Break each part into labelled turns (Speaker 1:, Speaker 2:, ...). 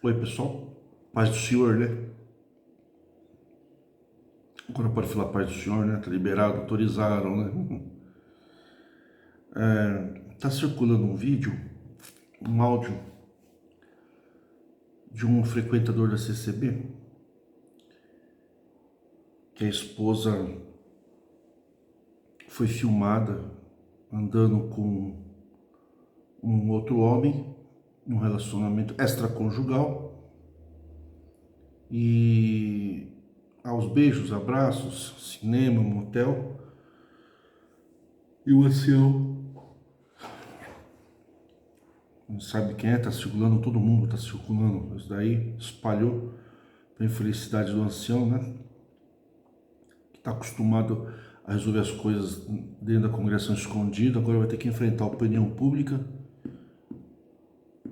Speaker 1: Oi, pessoal. Paz do Senhor, né? Agora pode falar paz do Senhor, né? Tá liberado, autorizaram, né? Tá circulando um vídeo, um áudio de um frequentador da CCB, que a esposa foi filmada andando com um outro homem num relacionamento extraconjugal e aos beijos, abraços, cinema, motel, e o ancião não sabe quem é, tá circulando, todo mundo tá circulando, isso daí espalhou para infelicidade do ancião, né? Que tá acostumado a resolver as coisas dentro da congregação escondida, agora vai ter que enfrentar a opinião pública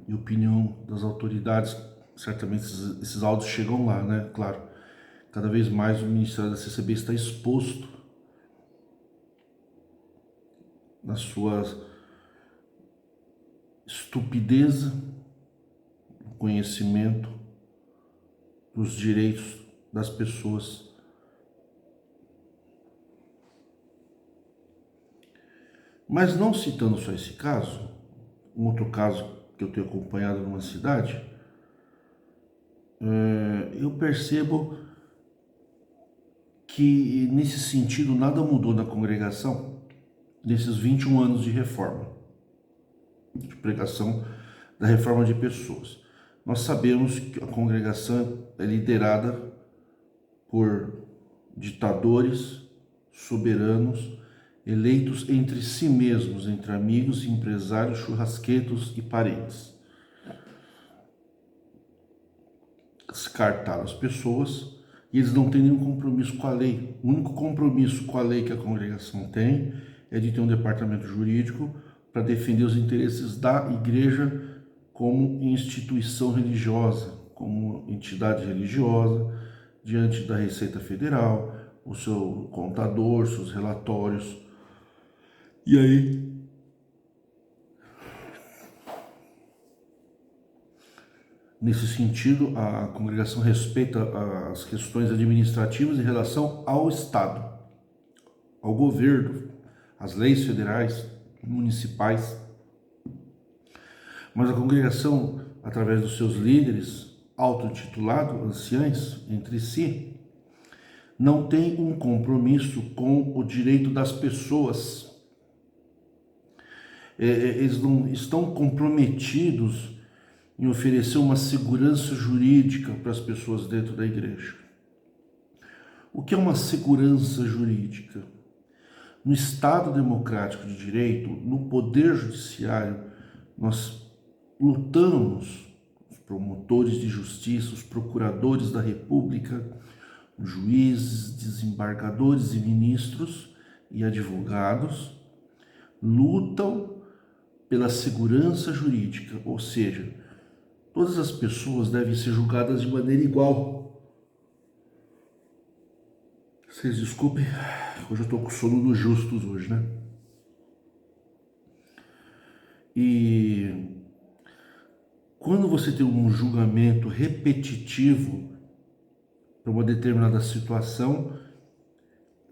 Speaker 1: e a opinião das autoridades. Certamente esses áudios chegam lá, né? Claro, cada vez mais o Ministério da CCB está exposto na sua estupidez, no conhecimento dos direitos das pessoas. Mas não citando só esse caso, um outro caso que eu tenho acompanhado numa cidade, eu percebo que nesse sentido nada mudou na congregação nesses 21 anos de reforma, de pregação da reforma de pessoas. Nós sabemos que a congregação é liderada por ditadores, soberanos, eleitos entre si mesmos, entre amigos, empresários, churrasqueiros e parentes. Descartaram as pessoas e eles não têm nenhum compromisso com a lei. O único compromisso com a lei que a congregação tem é de ter um departamento jurídico para defender os interesses da igreja como instituição religiosa, como entidade religiosa, diante da Receita Federal, o seu contador, seus relatórios. E aí, nesse sentido, a congregação respeita as questões administrativas em relação ao Estado, ao governo, às leis federais, municipais. Mas a congregação, através dos seus líderes, autotitulados, anciães, entre si, não tem um compromisso com o direito das pessoas. Eles não estão comprometidos em oferecer uma segurança jurídica para as pessoas dentro da igreja. O que é uma segurança jurídica? No Estado democrático de direito, no poder judiciário, nós lutamos, os promotores de justiça, os procuradores da República, os juízes, desembargadores e ministros e advogados, lutam pela segurança jurídica, ou seja, todas as pessoas devem ser julgadas de maneira igual. Vocês desculpem, hoje eu estou com sono dos justos hoje, né? E quando você tem um julgamento repetitivo para uma determinada situação,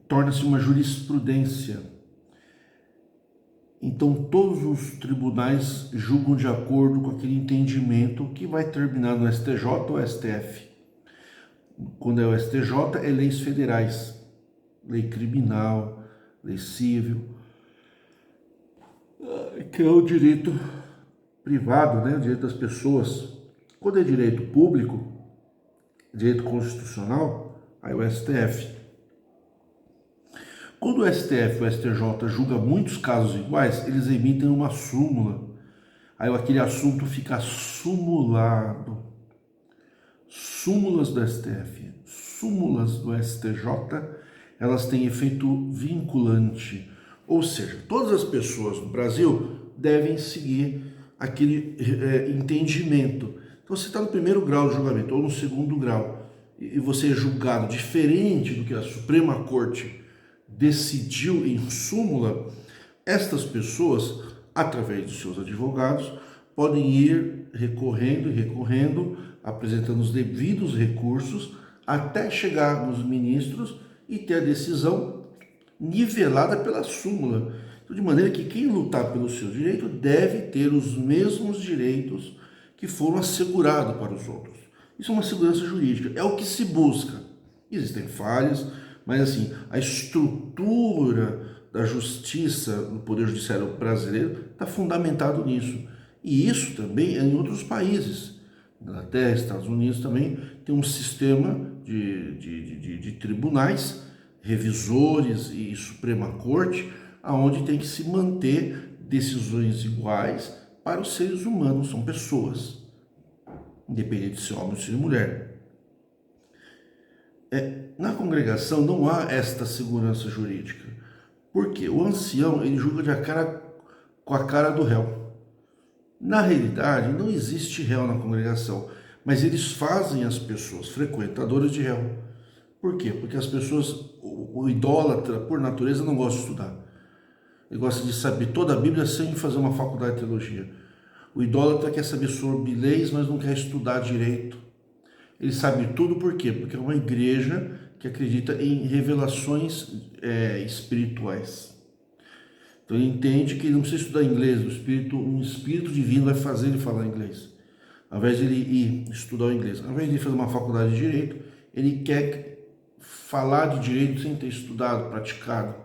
Speaker 1: torna-se uma jurisprudência. Então todos os tribunais julgam de acordo com aquele entendimento que vai terminar no STJ ou STF. Quando é o STJ, é leis federais, lei criminal, lei civil, que é o direito privado, né? O direito das pessoas. Quando é direito público, direito constitucional, aí o STF. Quando o STF e o STJ julgam muitos casos iguais, eles emitem uma súmula. Aí aquele assunto fica sumulado. Súmulas do STF, súmulas do STJ, elas têm efeito vinculante. Ou seja, todas as pessoas no Brasil devem seguir aquele entendimento. Então, você está no primeiro grau de julgamento ou no segundo grau e você é julgado diferente do que a Suprema Corte decidiu em súmula, estas pessoas, através dos seus advogados, podem ir recorrendo e recorrendo, apresentando os devidos recursos, até chegar nos ministros e ter a decisão nivelada pela súmula. Então, de maneira que quem lutar pelo seu direito deve ter os mesmos direitos que foram assegurados para os outros. Isso é uma segurança jurídica, é o que se busca. Existem falhas, mas assim, a estrutura da justiça no Poder Judiciário brasileiro está fundamentado nisso. E isso também é em outros países. Inglaterra, Estados Unidos também tem um sistema de tribunais, revisores e Suprema Corte, onde tem que se manter decisões iguais para os seres humanos, são pessoas, independente de ser homem ou ser mulher. Na congregação não há esta segurança jurídica. Por quê? O ancião ele julga com a cara do réu. Na realidade, não existe réu na congregação, mas eles fazem as pessoas frequentadoras de réu. Por quê? Porque as pessoas, o idólatra, por natureza, não gosta de estudar. Ele gosta de saber toda a Bíblia sem fazer uma faculdade de teologia. O idólatra quer saber sobre leis, mas não quer estudar direito. Ele sabe tudo por quê? Porque é uma igreja que acredita em revelações espirituais. Então ele entende que ele não precisa estudar inglês, um espírito divino vai fazer ele falar inglês. Ao invés de ele ir estudar o inglês, ao invés de ele fazer uma faculdade de direito, ele quer falar de direito sem ter estudado, praticado.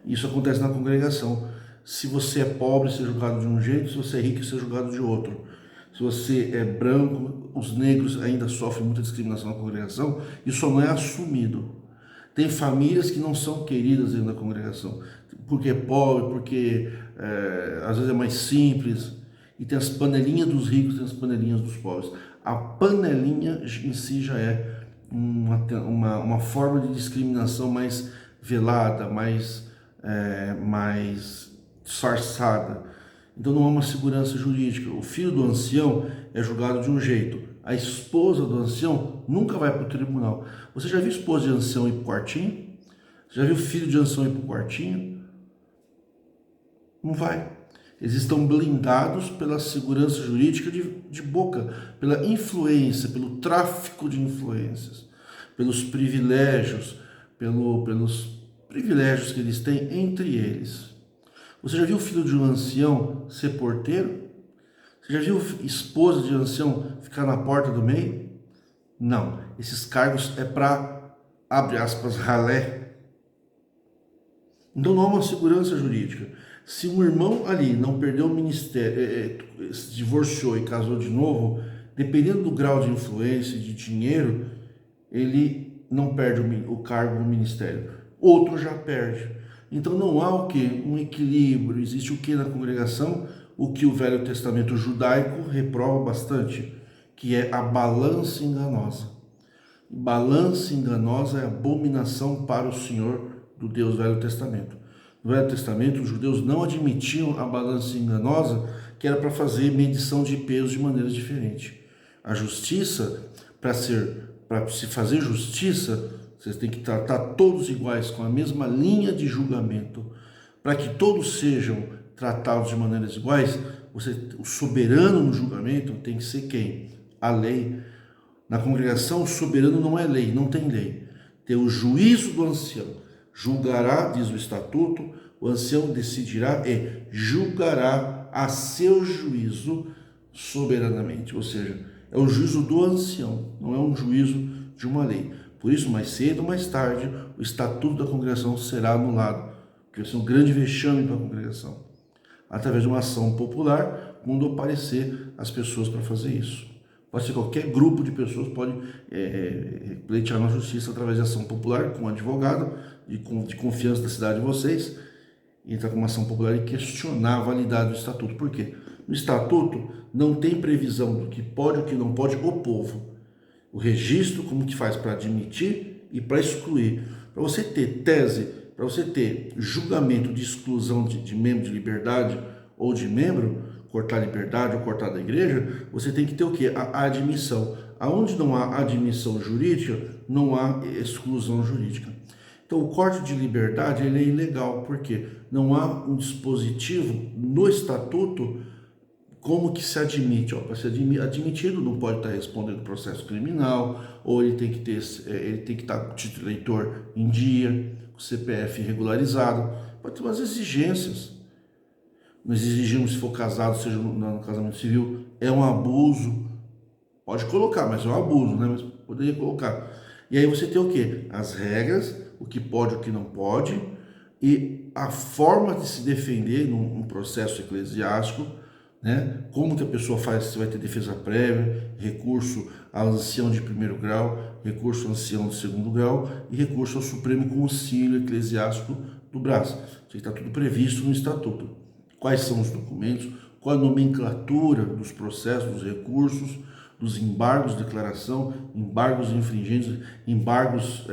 Speaker 1: Isso acontece na congregação. Se você é pobre, você é julgado de um jeito, se você é rico, você é julgado de outro. Se você é branco, os negros ainda sofrem muita discriminação na congregação, isso não é assumido. Tem famílias que não são queridas dentro da congregação, porque é pobre, porque às vezes é mais simples, e tem as panelinhas dos ricos, tem as panelinhas dos pobres. A panelinha em si já é uma forma de discriminação mais velada, mais disfarçada. Então não há uma segurança jurídica. O filho do ancião é julgado de um jeito. A esposa do ancião nunca vai para o tribunal. Você já viu esposa de ancião ir para o quartinho? Já viu filho de ancião ir para o quartinho? Não vai. Eles estão blindados pela segurança jurídica de boca, pela influência, pelo tráfico de influências, pelos privilégios, pelos privilégios que eles têm entre eles. Você já viu o filho de um ancião ser porteiro? Você já viu esposa de um ancião ficar na porta do meio? Não. Esses cargos é para, abre aspas, ralé. Então não há uma segurança jurídica. Se um irmão ali não perdeu o ministério, se divorciou e casou de novo, dependendo do grau de influência e de dinheiro, ele não perde o cargo no ministério. Outro já perde. Então não há o que? Um equilíbrio. Existe o que na congregação? O que o Velho Testamento judaico reprova bastante, que é a balança enganosa. Balança enganosa é abominação para o Senhor do Deus do Velho Testamento. No Velho Testamento, os judeus não admitiam a balança enganosa, que era para fazer medição de pesos de maneira diferente. A justiça, para se fazer justiça, vocês têm que tratar todos iguais, com a mesma linha de julgamento. Para que todos sejam tratados de maneiras iguais, o soberano no julgamento tem que ser quem? A lei. Na congregação, o soberano não é lei, não tem lei. Tem o juízo do ancião. Julgará, diz o estatuto, o ancião decidirá e julgará a seu juízo soberanamente. Ou seja, é o juízo do ancião, não é um juízo de uma lei. Por isso, mais cedo ou mais tarde, o estatuto da congregação será anulado, porque vai ser um grande vexame para a congregação, através de uma ação popular, quando aparecer as pessoas para fazer isso. Pode ser qualquer grupo de pessoas, pode pleitear na justiça através de ação popular, com um advogado de confiança da cidade de vocês, entrar com uma ação popular e questionar a validade do estatuto. Por quê? No estatuto não tem previsão do que pode e o que não pode o povo. O registro, como que faz para admitir e para excluir. Para você ter tese, para você ter julgamento de exclusão de membro de liberdade ou de membro, cortar a liberdade ou cortar da igreja, você tem que ter o quê? A admissão. Aonde não há admissão jurídica, não há exclusão jurídica. Então, o corte de liberdade ele é ilegal, porque não há um dispositivo no estatuto como que se admite? Para ser admitido, não pode estar respondendo processo criminal, ou ele tem que ter, ele tem que estar com o título de eleitor em dia, com o CPF regularizado. Pode ter umas exigências. Nós exigimos, se for casado, seja no casamento civil, é um abuso. Pode colocar, mas é um abuso, né? Mas poderia colocar. E aí você tem o quê? As regras, o que pode, o que não pode, e a forma de se defender num processo eclesiástico, né? Como que a pessoa faz, se vai ter defesa prévia, recurso ao ancião de primeiro grau, recurso ao ancião de segundo grau e recurso ao Supremo Conselho Eclesiástico do Brás. Isso está tudo previsto no Estatuto. Quais são os documentos, qual a nomenclatura dos processos, dos recursos, dos embargos de declaração, embargos infringentes, embargos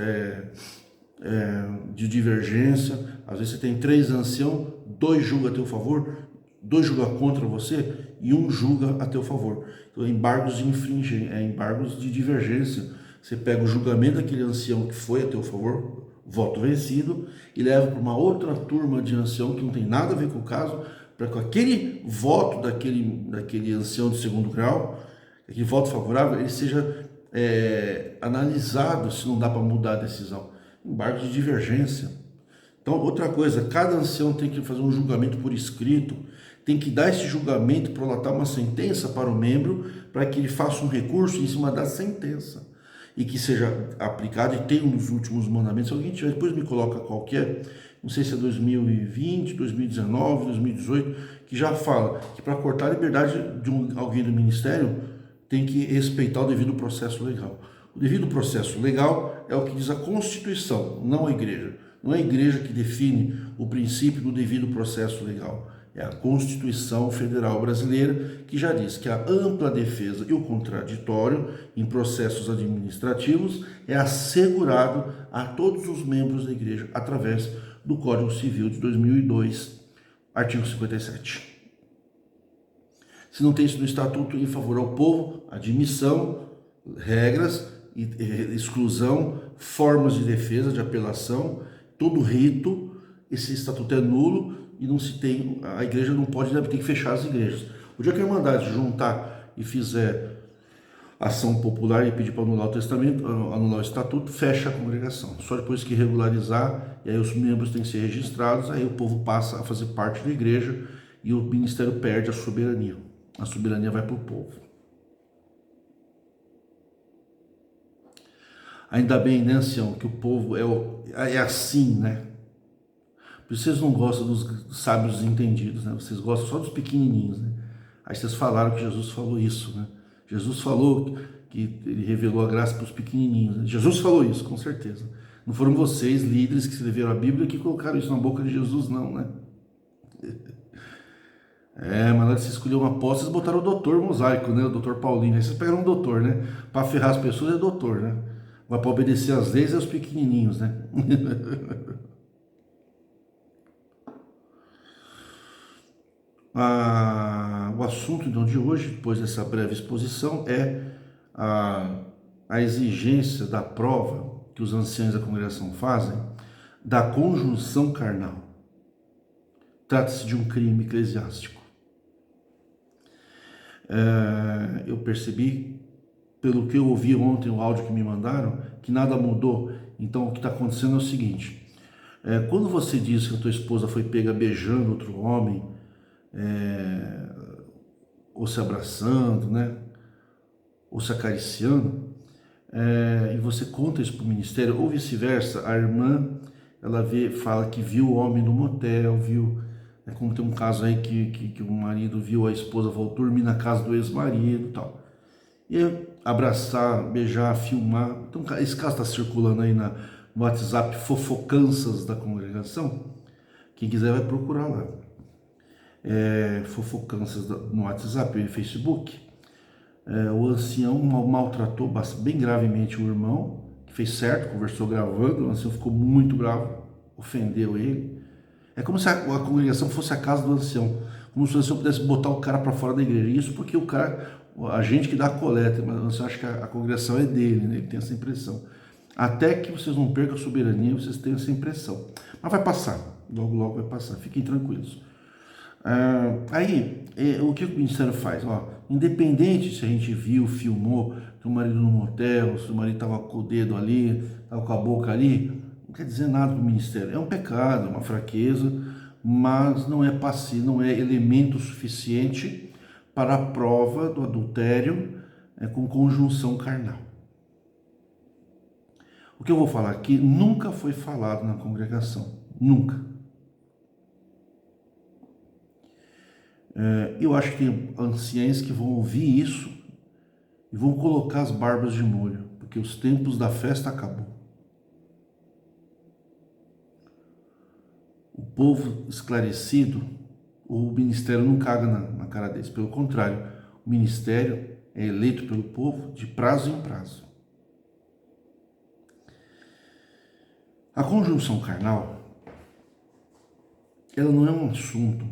Speaker 1: de divergência. Às vezes você tem 3 anciãos, 2 julgam a teu favor, 2 julgam contra você e 1 julga a teu favor. Então, embargos de infringência, embargos de divergência. Você pega o julgamento daquele ancião que foi a teu favor, voto vencido, e leva para uma outra turma de ancião que não tem nada a ver com o caso, para que aquele voto daquele ancião de segundo grau, aquele voto favorável, ele seja analisado se não dá para mudar a decisão. Embargos de divergência. Então, outra coisa, cada ancião tem que fazer um julgamento por escrito, tem que dar esse julgamento, prolatar uma sentença para o membro, para que ele faça um recurso em cima da sentença e que seja aplicado, e tem um dos últimos mandamentos. Se alguém tiver, depois me coloca qual que é, não sei se é 2020, 2019, 2018, que já fala que para cortar a liberdade de alguém do ministério tem que respeitar o devido processo legal. O devido processo legal é o que diz a Constituição, não a igreja. Não é a igreja que define o princípio do devido processo legal. É a Constituição Federal Brasileira, que já diz que a ampla defesa e o contraditório em processos administrativos é assegurado a todos os membros da igreja através do Código Civil de 2002, artigo 57. Se não tem isso no Estatuto em favor ao povo, admissão, regras, exclusão, formas de defesa, de apelação, todo rito, esse Estatuto é nulo e não se tem, a igreja não pode, tem que fechar as igrejas. O dia que a Irmandade juntar e fizer ação popular e pedir para anular o testamento, anular o estatuto, fecha a congregação. Só depois que regularizar, e aí os membros têm que ser registrados, aí o povo passa a fazer parte da igreja e o ministério perde a soberania. A soberania vai para o povo. Ainda bem, né, ancião, que o povo é assim, né? Por isso vocês não gostam dos sábios entendidos, né? Vocês gostam só dos pequenininhos, né? Aí vocês falaram que Jesus falou isso, né? Jesus falou que ele revelou a graça para os pequenininhos, né? Jesus falou isso, com certeza. Não foram vocês, líderes, que escreveram a Bíblia, que colocaram isso na boca de Jesus, não, né? Mas na hora de você escolher uma apóstolo, vocês botaram o doutor mosaico, né? O doutor Paulinho. Aí vocês pegaram um doutor, né? Para ferrar as pessoas é doutor, né? Vai para obedecer às leis e aos pequenininhos, né? O assunto então de hoje, depois dessa breve exposição, é a exigência da prova que os anciãos da congregação fazem da conjunção carnal. Trata-se de um crime eclesiástico. Eu percebi, pelo que eu ouvi ontem, o áudio que me mandaram, que nada mudou. Então o que está acontecendo é o seguinte: quando você diz que a tua esposa foi pega beijando outro homem, ou se abraçando, né, ou se acariciando, e você conta isso para o ministério, ou vice-versa, a irmã, ela fala que viu o homem no motel, viu, como tem um caso aí que o marido viu a esposa voltou dormir na casa do ex-marido e tal. E abraçar, beijar, filmar. Então esse caso está circulando aí no WhatsApp, fofocanças da congregação. Quem quiser vai procurar lá. Fofocanças no WhatsApp e Facebook. O ancião maltratou bem gravemente o irmão, que fez certo, conversou gravando. O ancião ficou muito bravo, ofendeu ele. É como se a congregação fosse a casa do ancião, como se o ancião pudesse botar o cara para fora da igreja. Isso porque o cara, a gente que dá a coleta, mas o ancião acha que a congregação é dele, né? Ele tem essa impressão. Até que vocês não percam a soberania, vocês têm essa impressão. Mas vai passar, logo logo vai passar, fiquem tranquilos. Aí o que o Ministério faz? Ó, independente se a gente viu, filmou, que o marido no motel, se o marido estava com o dedo ali, estava com a boca ali, não quer dizer nada para o Ministério. É um pecado, é uma fraqueza, mas não é passivo, não é elemento suficiente para a prova do adultério com conjunção carnal. O que eu vou falar aqui nunca foi falado na congregação, nunca. Eu acho que tem anciães que vão ouvir isso e vão colocar as barbas de molho, porque os tempos da festa acabou. O povo esclarecido, o ministério não caga na cara deles, pelo contrário, o ministério é eleito pelo povo de prazo em prazo. A conjunção carnal, ela não é um assunto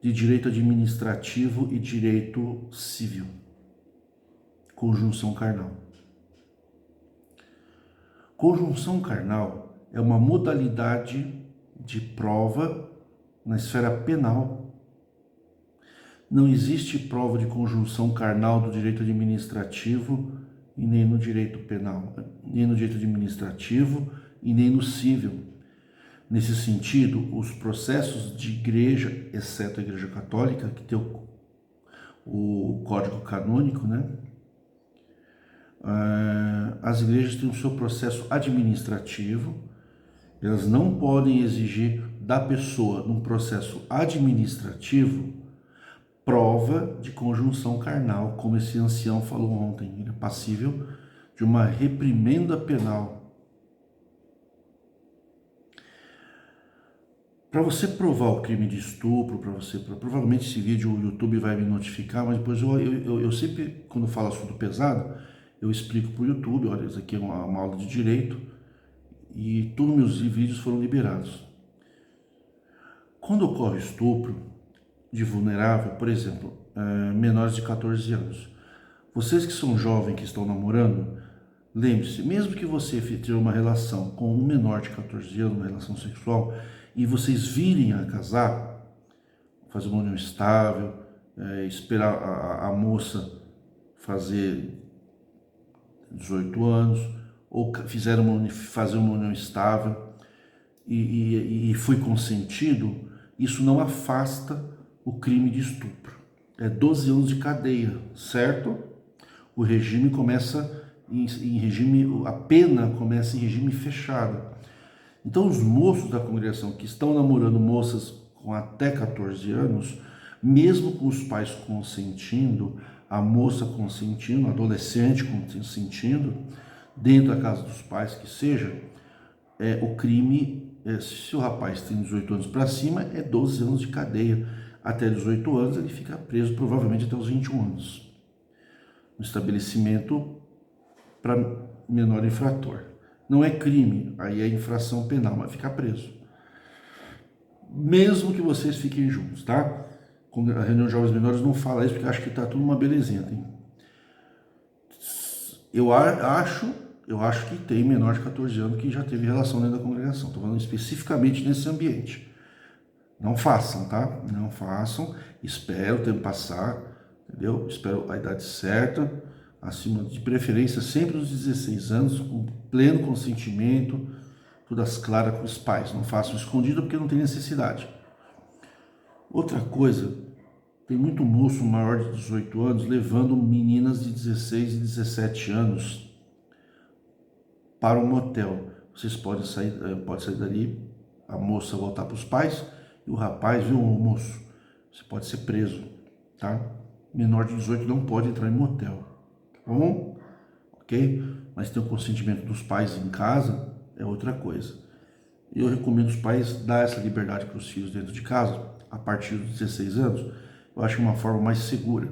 Speaker 1: de direito administrativo e direito civil. Conjunção carnal. Conjunção carnal é uma modalidade de prova na esfera penal. Não existe prova de conjunção carnal do direito administrativo e nem no direito penal, nem no direito administrativo e nem no civil. Nesse sentido, os processos de igreja, exceto a Igreja Católica, que tem o Código Canônico, né? As igrejas têm o seu processo administrativo, elas não podem exigir da pessoa, num processo administrativo, prova de conjunção carnal, como esse ancião falou ontem. Ele é passível de uma reprimenda penal. Para você provar o crime de estupro, provavelmente esse vídeo o YouTube vai me notificar, mas depois eu sempre, quando falo assunto pesado, eu explico para o YouTube, olha, isso aqui é uma aula de direito, e todos meus vídeos foram liberados. Quando ocorre estupro de vulnerável, por exemplo, menores de 14 anos, vocês que são jovens, que estão namorando, lembre-se, mesmo que você tenha uma relação com um menor de 14 anos, uma relação sexual, e vocês virem a casar, fazer uma união estável, esperar a moça fazer 18 anos, ou fazer uma união estável e foi consentido, isso não afasta o crime de estupro. É 12 anos de cadeia, certo? O regime começa em regime, a pena começa em regime fechado. Então os moços da congregação que estão namorando moças com até 14 anos, mesmo com os pais consentindo, a moça consentindo, a adolescente consentindo, dentro da casa dos pais que seja, o crime, se o rapaz tem 18 anos para cima, é 12 anos de cadeia. Até 18 anos ele fica preso, provavelmente até os 21 anos. No estabelecimento para menor infrator. Não é crime, aí é infração penal, mas fica preso. Mesmo que vocês fiquem juntos, tá? A reunião de jovens menores não fala isso, porque acho que tá tudo uma belezinha. Eu acho que tem menor de 14 anos que já teve relação dentro da congregação. Estou falando especificamente nesse ambiente. Não façam, tá? Não façam. Espero o tempo passar, entendeu? Espero a idade certa, acima de preferência sempre os 16 anos, com pleno consentimento, tudo às claras com os pais. Não façam escondido porque não tem necessidade. Outra coisa, tem muito moço maior de 18 anos levando meninas de 16 e 17 anos para um motel. Vocês podem sair dali, a moça voltar para os pais e o rapaz, viu, moço, você pode ser preso, tá? Menor de 18 não pode entrar em motel, tá bom? Ok? Mas ter o consentimento dos pais em casa é outra coisa. Eu recomendo os pais dar essa liberdade para os filhos dentro de casa, a partir dos 16 anos. Eu acho uma forma mais segura.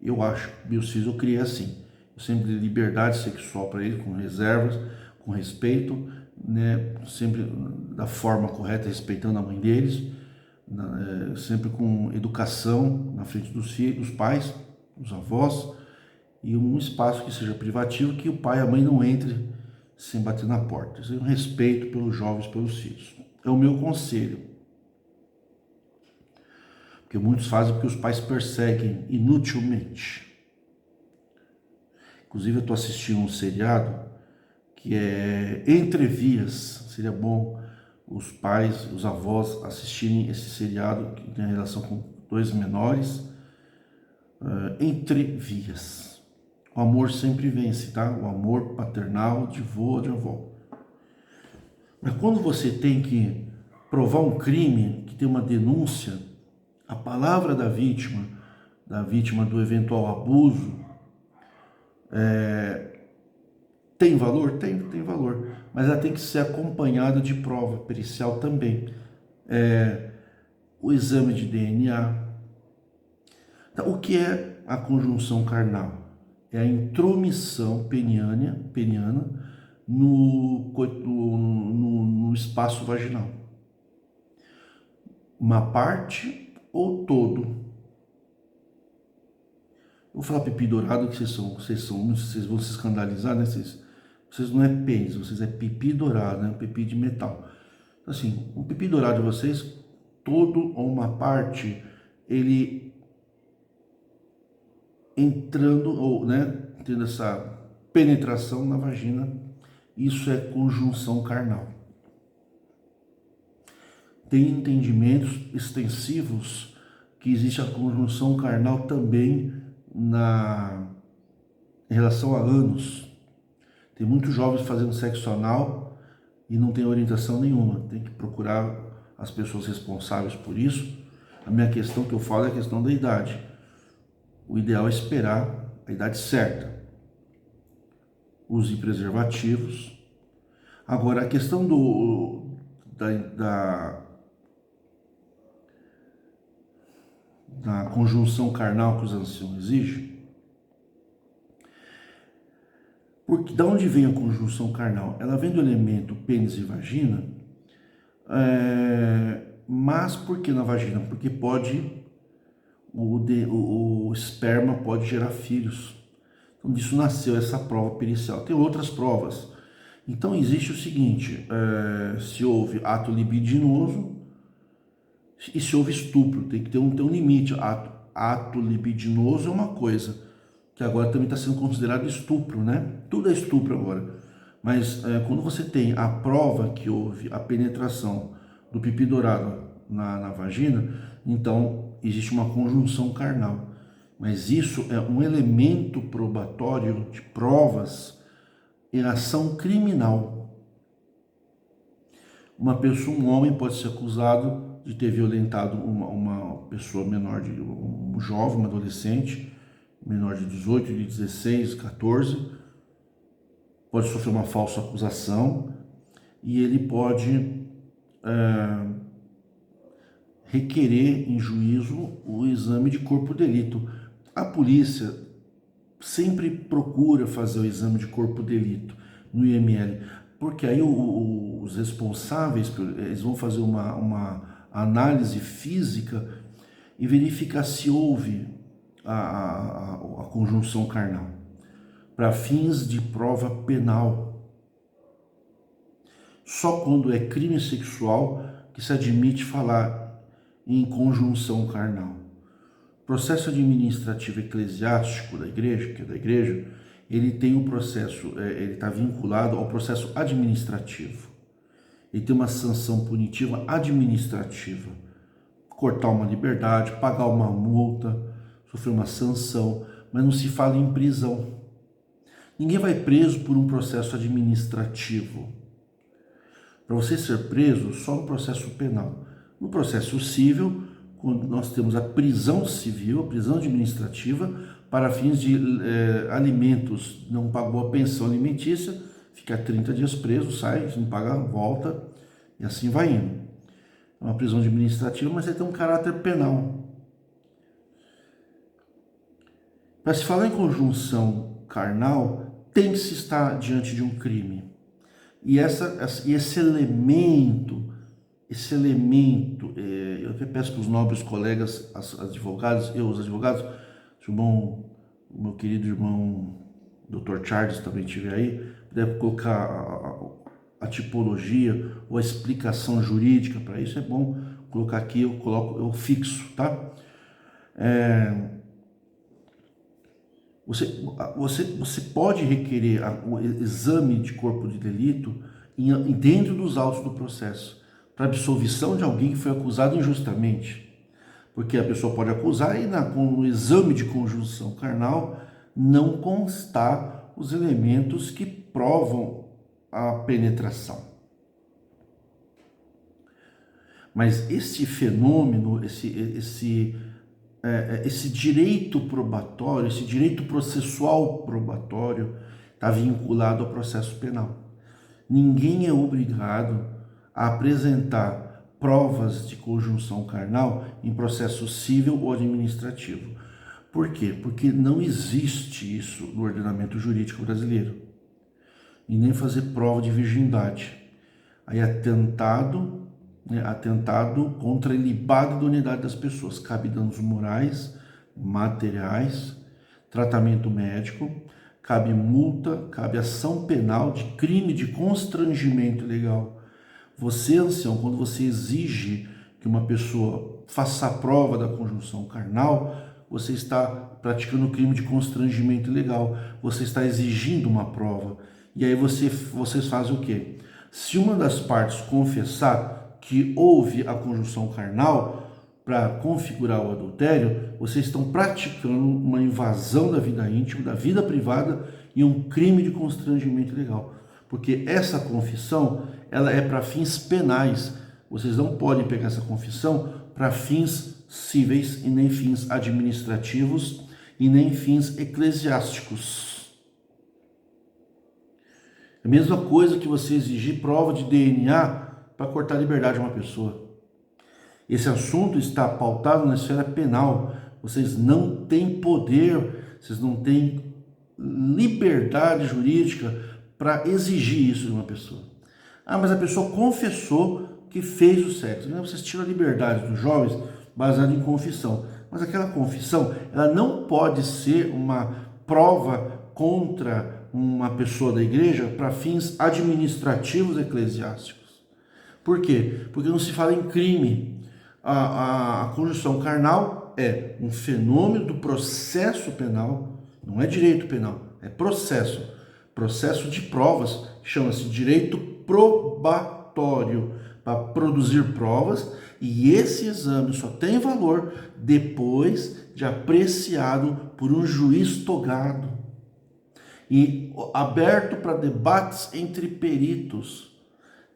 Speaker 1: Eu acho, meus filhos eu criei assim. Eu sempre dei liberdade sexual para eles, com reservas, com respeito, né? Sempre da forma correta, respeitando a mãe deles, sempre com educação na frente dos filhos, dos pais, dos avós, e um espaço que seja privativo, que o pai e a mãe não entrem sem bater na porta. Isso é um respeito pelos jovens, pelos filhos. É o meu conselho. Porque muitos fazem porque os pais perseguem inutilmente. Inclusive eu estou assistindo um seriado que é Entre Vias. Seria bom os pais, os avós assistirem esse seriado que tem relação com dois menores. Entre Vias. O amor sempre vence, tá? O amor paternal de vô, de avó. Mas quando você tem que provar um crime, que tem uma denúncia, a palavra da vítima do eventual abuso, tem valor? Tem valor. Mas ela tem que ser acompanhada de prova pericial também. O exame de DNA. Então, o que é a conjunção carnal? É a intromissão peniana no espaço vaginal. Uma parte ou todo. Eu vou falar pipi dourado que vocês vão se escandalizar, né? Vocês não é pênis, vocês é pipi dourado, né? Pipi de metal. Assim, o pipi dourado de vocês, todo ou uma parte, ele entrando, ou, né, tendo essa penetração na vagina, isso é conjunção carnal. Tem entendimentos extensivos que existe a conjunção carnal também em relação a ânus. Tem muitos jovens fazendo sexo anal e não tem orientação nenhuma. Tem que procurar as pessoas responsáveis por isso. A minha questão que eu falo é a questão da idade. O ideal é esperar a idade certa. Use preservativos. Agora, a questão da conjunção carnal que os anciãos exigem. Porque da onde vem a conjunção carnal? Ela vem do elemento pênis e vagina, mas por que na vagina? Porque o esperma pode gerar filhos. Então disso nasceu essa prova pericial. Tem outras provas. Então existe o seguinte, se houve ato libidinoso e se houve estupro, tem que ter um limite. Ato libidinoso é uma coisa, que agora também está sendo considerado estupro, né? Tudo é estupro agora. Mas quando você tem a prova que houve a penetração do pipi dourado na vagina, então existe uma conjunção carnal. Mas isso é um elemento probatório de provas em ação criminal. Um homem pode ser acusado de ter violentado uma pessoa menor, um jovem, um adolescente, menor de 18, de 16, 14, pode sofrer uma falsa acusação e ele pode requerer em juízo o exame de corpo de delito. A polícia sempre procura fazer o exame de corpo de delito no IML, porque aí os responsáveis, eles vão fazer uma análise física e verificar se houve a conjunção carnal, para fins de prova penal. Só quando é crime sexual que se admite falar em conjunção carnal. O processo administrativo eclesiástico da igreja, que é da igreja, ele tem um processo, ele está vinculado ao processo administrativo. Ele tem uma sanção punitiva administrativa. Cortar uma liberdade, pagar uma multa, sofrer uma sanção, mas não se fala em prisão. Ninguém vai preso por um processo administrativo. Para você ser preso, só no processo penal. No processo civil, quando nós temos a prisão civil, a prisão administrativa, para fins de alimentos, não pagou a pensão alimentícia, fica 30 dias preso, sai, não paga, volta, e assim vai indo. É uma prisão administrativa, mas ele tem um caráter penal. Para se falar em conjunção carnal, tem que se estar diante de um crime. E esse elemento, eu até peço para os nobres colegas, os advogados, o meu querido irmão Dr. Charles também estiver aí, puder colocar a tipologia ou a explicação jurídica para isso, é bom colocar aqui, eu fixo, tá? Você pode requerer o exame de corpo de delito dentro dos autos do processo, para absolvição de alguém que foi acusado injustamente. Porque a pessoa pode acusar e com o exame de conjunção carnal não constar os elementos que provam a penetração. Mas esse fenômeno, esse direito probatório, esse direito processual probatório está vinculado ao processo penal. Ninguém é obrigado a apresentar provas de conjunção carnal em processo civil ou administrativo. Por quê? Porque não existe isso no ordenamento jurídico brasileiro. E nem fazer prova de virgindade. Aí atentado contra a ilibada idoneidade das pessoas. Cabe danos morais, materiais, tratamento médico, cabe multa, cabe ação penal de crime de constrangimento ilegal. Você, ancião, quando você exige que uma pessoa faça a prova da conjunção carnal, você está praticando o crime de constrangimento ilegal. Você está exigindo uma prova. E aí vocês fazem o quê? Se uma das partes confessar que houve a conjunção carnal para configurar o adultério, vocês estão praticando uma invasão da vida íntima, da vida privada e um crime de constrangimento ilegal. Porque essa confissão, ela é para fins penais. Vocês não podem pegar essa confissão para fins cíveis e nem fins administrativos e nem fins eclesiásticos. É a mesma coisa que você exigir prova de DNA para cortar a liberdade de uma pessoa. Esse assunto está pautado na esfera penal. Vocês não têm poder, vocês não têm liberdade jurídica para exigir isso de uma pessoa. Ah, mas a pessoa confessou que fez o sexo. Vocês tiram a liberdade dos jovens baseado em confissão. Mas aquela confissão, ela não pode ser uma prova contra uma pessoa da igreja para fins administrativos eclesiásticos. Por quê? Porque não se fala em crime. A conjunção carnal é um fenômeno do processo penal, não é direito penal, é processo de provas, chama-se direito probatório, para produzir provas, e esse exame só tem valor depois de apreciado por um juiz togado e aberto para debates entre peritos.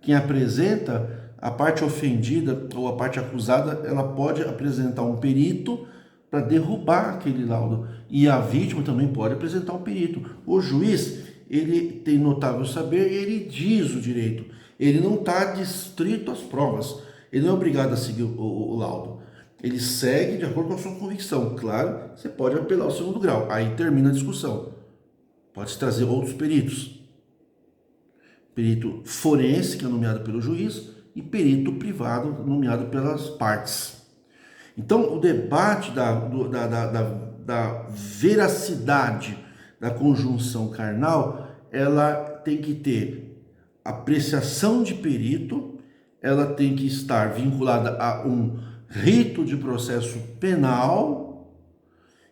Speaker 1: Quem apresenta, a parte ofendida ou a parte acusada, ela pode apresentar um perito para derrubar aquele laudo, e a vítima também pode apresentar um perito. O juiz, ele tem notável saber e ele diz o direito. Ele não está distrito às provas. Ele não é obrigado a seguir o laudo. Ele segue de acordo com a sua convicção. Claro, você pode apelar ao segundo grau. Aí termina a discussão. Pode trazer outros peritos. Perito forense, que é nomeado pelo juiz, e perito privado, nomeado pelas partes. Então, o debate da veracidade da conjunção carnal, ela tem que ter apreciação de perito, ela tem que estar vinculada a um rito de processo penal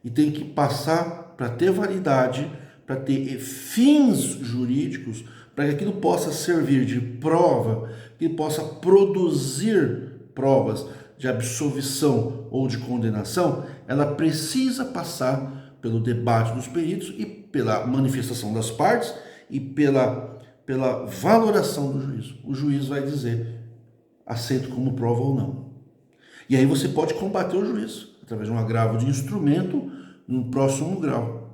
Speaker 1: e tem que passar para ter validade, para ter fins jurídicos, para que aquilo possa servir de prova, que possa produzir provas de absolvição ou de condenação. Ela precisa passar pelo debate dos peritos e pela manifestação das partes e pela valoração do juiz. O juiz vai dizer, aceito como prova ou não. E aí você pode combater o juiz, através de um agravo de instrumento no próximo grau.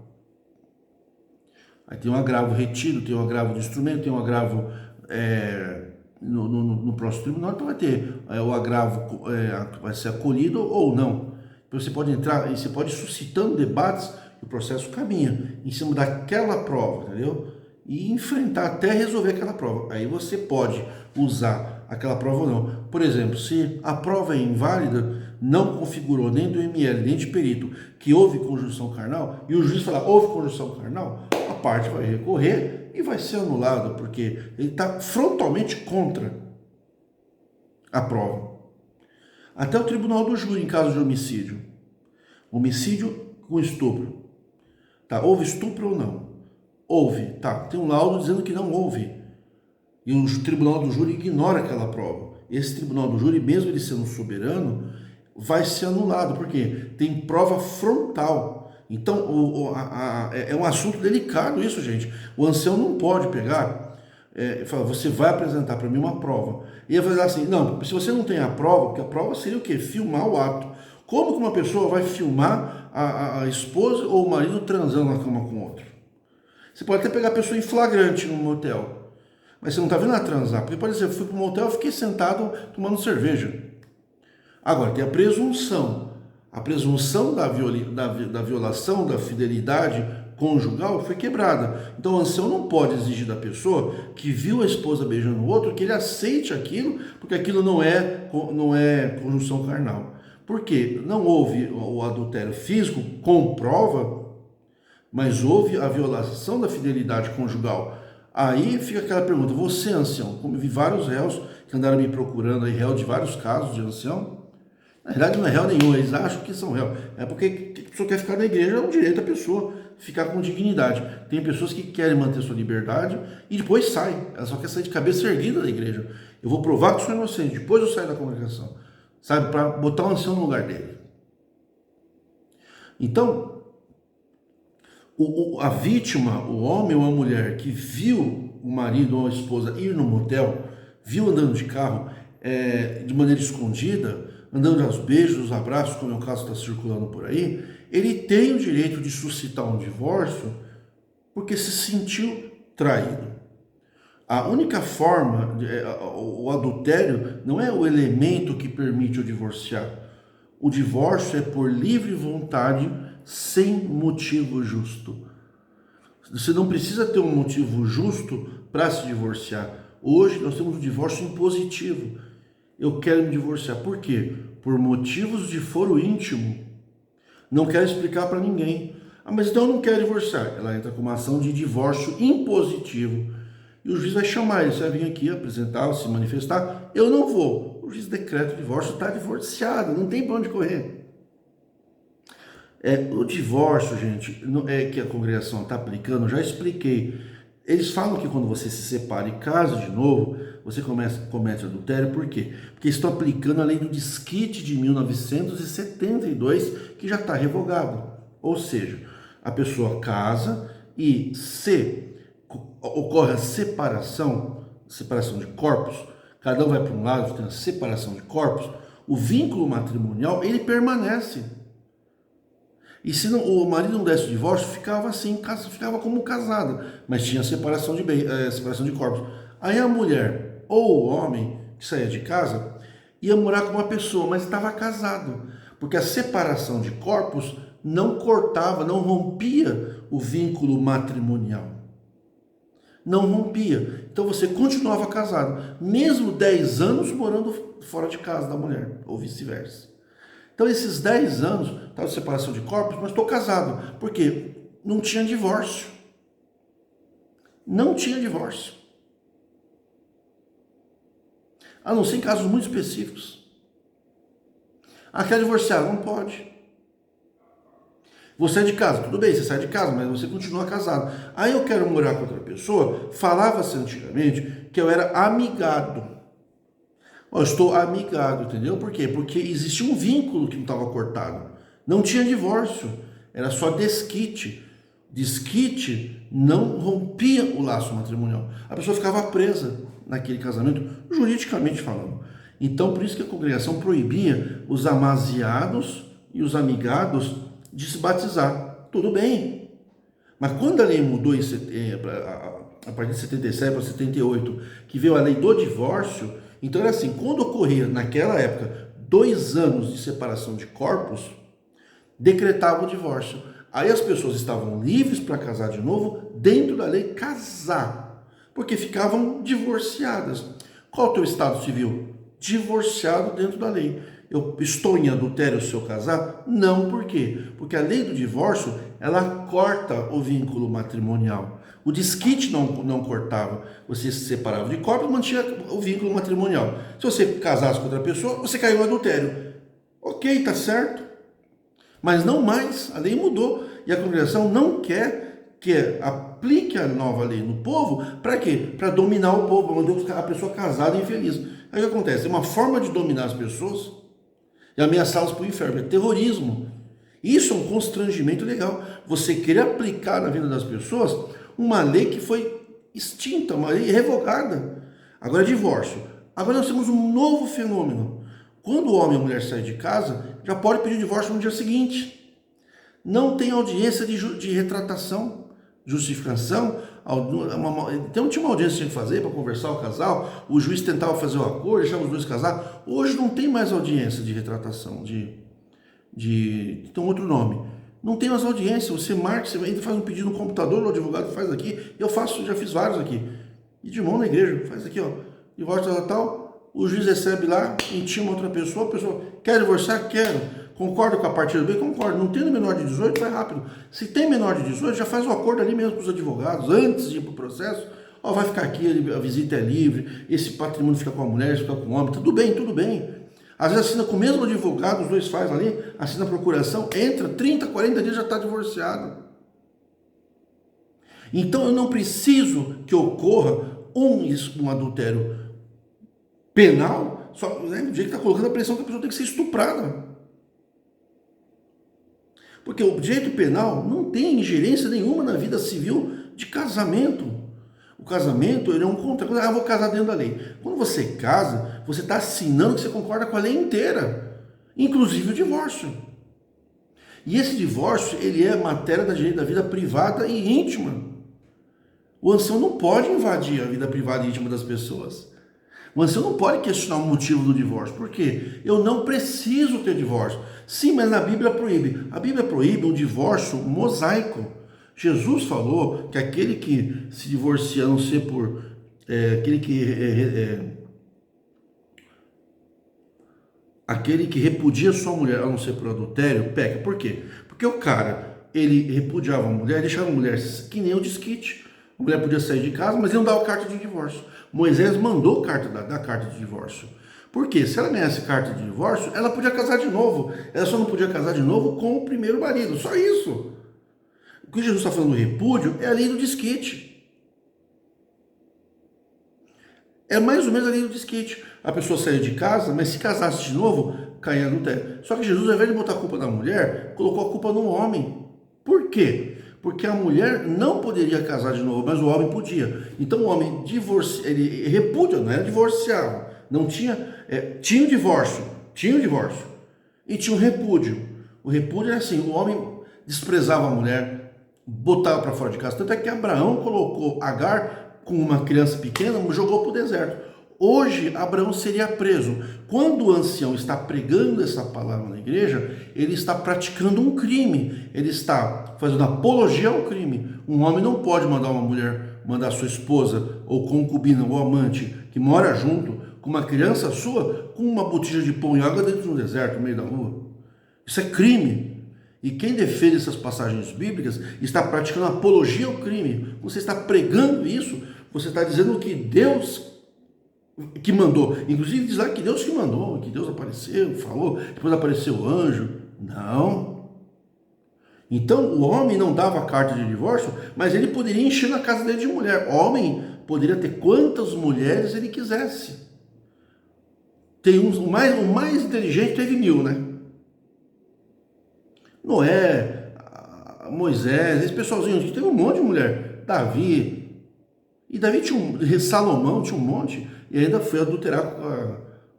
Speaker 1: Aí tem um agravo retido, tem um agravo de instrumento, tem um agravo no próximo tribunal, então vai ter o agravo vai ser acolhido ou não. Então você pode entrar e você pode ir suscitando debates e o processo caminha em cima daquela prova, entendeu? E enfrentar até resolver aquela prova. Aí você pode usar aquela prova ou não. Por exemplo, se a prova é inválida, não configurou nem do ML, nem de perito que houve conjunção carnal, e o juiz falar houve conjunção carnal, a parte vai recorrer e vai ser anulado, porque ele está frontalmente contra a prova. Até o tribunal do júri em caso de homicídio. Homicídio com estupro. Tá, houve estupro ou não? Houve, tá. Tem um laudo dizendo que não houve. E o tribunal do júri ignora aquela prova. Esse tribunal do júri, mesmo ele sendo soberano, vai ser anulado, porque tem prova frontal. Então, é um assunto delicado isso, gente. O ancião não pode pegar e falar, você vai apresentar para mim uma prova. E ele vai falar assim, não, se você não tem a prova, porque a prova seria o quê? Filmar o ato. Como que uma pessoa vai filmar a esposa ou o marido transando na cama com outro? Você pode até pegar a pessoa em flagrante num motel, mas você não está vendo ela transar. Porque, por exemplo, eu fui para um motel e fiquei sentado tomando cerveja. Agora, tem a presunção. A presunção da violação da fidelidade conjugal foi quebrada. Então, o ancião não pode exigir da pessoa que viu a esposa beijando o outro que ele aceite aquilo, porque aquilo não é conjunção carnal. Por quê? Não houve o adultério físico com prova, mas houve a violação da fidelidade conjugal. Aí fica aquela pergunta, você, ancião, como eu vi vários réus que andaram me procurando aí, réu de vários casos de ancião, na verdade não é réu nenhum, eles acham que são réu. É porque a pessoa quer ficar na igreja, é um direito da pessoa ficar com dignidade. Tem pessoas que querem manter sua liberdade e depois saem, ela só quer sair de cabeça erguida da igreja. Eu vou provar que sou inocente, depois eu saio da congregação, sabe, para botar o ancião no lugar dele. Então, a vítima, o homem ou a mulher que viu o marido ou a esposa ir no motel, viu andando de carro de maneira escondida, andando aos beijos, aos abraços, como é o caso que está circulando por aí, ele tem o direito de suscitar um divórcio porque se sentiu traído. A única forma, o adultério não é o elemento que permite o divorciar. O divórcio é por livre vontade, sem motivo justo. Você não precisa ter um motivo justo para se divorciar. Hoje nós temos um divórcio impositivo. Eu quero me divorciar. Por quê? Por motivos de foro íntimo. Não quero explicar para ninguém. Ah, mas então eu não quero divorciar. Ela entra com uma ação de divórcio impositivo. E o juiz vai chamar ele. Você vai vir aqui apresentar, se manifestar. Eu não vou. O juiz decreta o divórcio, está divorciado. Não tem para onde correr. O divórcio, gente, que a congregação está aplicando, eu já expliquei. Eles falam que quando você se separa e casa de novo, você comete adultério, por quê? Porque estão aplicando a lei do desquite de 1972, que já está revogado. Ou seja, a pessoa casa e se ocorre a separação de corpos, cada um vai para um lado, tem a separação de corpos, o vínculo matrimonial, ele permanece. E se não, o marido não desse o divórcio, ficava assim, ficava como casado, mas tinha separação de corpos. Aí a mulher ou o homem que saía de casa ia morar com uma pessoa, mas estava casado, porque a separação de corpos não cortava, não rompia o vínculo matrimonial. Não rompia. Então você continuava casado, mesmo 10 anos morando fora de casa da mulher, ou vice-versa. Então, esses 10 anos, estava de separação de corpos, mas estou casado. Por quê? Não tinha divórcio. Não tinha divórcio. A não ser em casos muito específicos. Ah, quer divorciar? Não pode. Você é de casa, tudo bem, você sai de casa, mas você continua casado. Aí eu quero morar com outra pessoa, falava-se antigamente que eu era amigado. Eu estou amigado, entendeu? Por quê? Porque existia um vínculo que não estava cortado. Não tinha divórcio, era só desquite. Desquite não rompia o laço matrimonial. A pessoa ficava presa naquele casamento, juridicamente falando. Então, por isso que a congregação proibia os amaziados e os amigados de se batizar. Tudo bem. Mas quando a lei mudou a partir de 77 para 78, que veio a lei do divórcio, então era assim, quando ocorria naquela época 2 anos de separação de corpos, decretava o divórcio. Aí as pessoas estavam livres para casar de novo, dentro da lei casar, porque ficavam divorciadas. Qual é o teu estado civil? Divorciado dentro da lei. Eu estou em adultério se eu casar? Não, por quê? Porque a lei do divórcio, ela corta o vínculo matrimonial. O desquite não cortava. Você se separava de corpo e mantinha o vínculo matrimonial. Se você casasse com outra pessoa, você caiu no adultério. Ok, tá certo. Mas não mais, a lei mudou. E a congregação não quer que aplique a nova lei no povo. Para quê? Para dominar o povo, para manter a pessoa casada e infeliz. Aí o que acontece? É uma forma de dominar as pessoas e ameaçá-las para o inferno. É terrorismo. Isso é um constrangimento legal. Você querer aplicar na vida das pessoas uma lei que foi extinta, uma lei revogada. Agora é divórcio. Agora nós temos um novo fenômeno. Quando o homem e a mulher saem de casa, já pode pedir divórcio no dia seguinte. Não tem audiência de retratação, justificação. Então tinha uma audiência que tinha que fazer para conversar o casal, o juiz tentava fazer o acordo, deixava os dois casar. Hoje não tem mais audiência de retratação, tem outro nome. Não tem mais audiência, você marca, você entra, faz um pedido no computador, o advogado faz aqui, eu faço, já fiz vários aqui. E de mão na igreja, faz aqui, ó, divórcio tal, o juiz recebe lá, intima outra pessoa, a pessoa quer divorciar? Quero. Concorda com a partilha do bem? Concordo. Não tendo menor de 18, vai rápido. Se tem menor de 18, já faz o acordo ali mesmo com os advogados, antes de ir para o processo. Ó, vai ficar aqui, a visita é livre, esse patrimônio fica com a mulher, fica com o homem, tudo bem, tudo bem. Às vezes assina com o mesmo advogado, os dois fazem ali, assina a procuração, entra, 30, 40 dias já está divorciado. Então eu não preciso que ocorra um adultério penal, só do jeito que está colocando a pressão que a pessoa tem que ser estuprada. Porque o direito penal não tem ingerência nenhuma na vida civil de casamento. O casamento ele é um contrato. Eu vou casar dentro da lei. Quando você casa, você está assinando que você concorda com a lei inteira, inclusive o divórcio. E esse divórcio ele é matéria da direito da vida privada e íntima. O ancião não pode invadir a vida privada e íntima das pessoas. O ancião não pode questionar o motivo do divórcio. Por quê? Eu não preciso ter divórcio. Sim, mas na Bíblia proíbe. A Bíblia proíbe um divórcio mosaico. Jesus falou que aquele que se divorcia, a não ser por... aquele que repudia sua mulher, a não ser por adultério, peca. Por quê? Porque o cara, ele repudiava a mulher, deixava a mulher que nem o desquite. A mulher podia sair de casa, mas ele não dava carta de divórcio. Moisés mandou dar carta de divórcio. Por quê? Se ela ganhasse carta de divórcio, ela podia casar de novo. Ela só não podia casar de novo com o primeiro marido. Só isso. O que Jesus está falando do repúdio é a lei do desquite. É mais ou menos a lei do desquite. A pessoa saía de casa, mas se casasse de novo, caía no teto. Só que Jesus, ao invés de botar a culpa na mulher, colocou a culpa no homem. Por quê? Porque a mulher não poderia casar de novo, mas o homem podia. Então o homem ele repúdia, não era divorciado. Não tinha, tinha o divórcio, e tinha o repúdio. O repúdio era assim, o homem desprezava a mulher, botava para fora de casa. Tanto é que Abraão colocou Agar com uma criança pequena, jogou para o deserto. Hoje, Abraão seria preso. Quando o ancião está pregando essa palavra na igreja, ele está praticando um crime. Ele está fazendo apologia ao crime. Um homem não pode mandar sua esposa, ou concubina, ou amante, que mora junto, com uma criança sua, com uma botija de pão e água dentro de um deserto, no meio da rua. Isso é crime. E quem defende essas passagens bíblicas está praticando apologia ao crime. Você está pregando isso, você está dizendo que Deus que mandou, inclusive diz lá que Deus que mandou, que Deus apareceu, falou, depois apareceu o anjo. Não. Então o homem não dava carta de divórcio, mas ele poderia encher na casa dele de mulher. O homem poderia ter quantas mulheres ele quisesse. O mais inteligente teve 1000, né? Noé, Moisés, esse pessoalzinho aqui teve um monte de mulher. Davi. E Davi Salomão tinha um monte. E ainda foi adulterar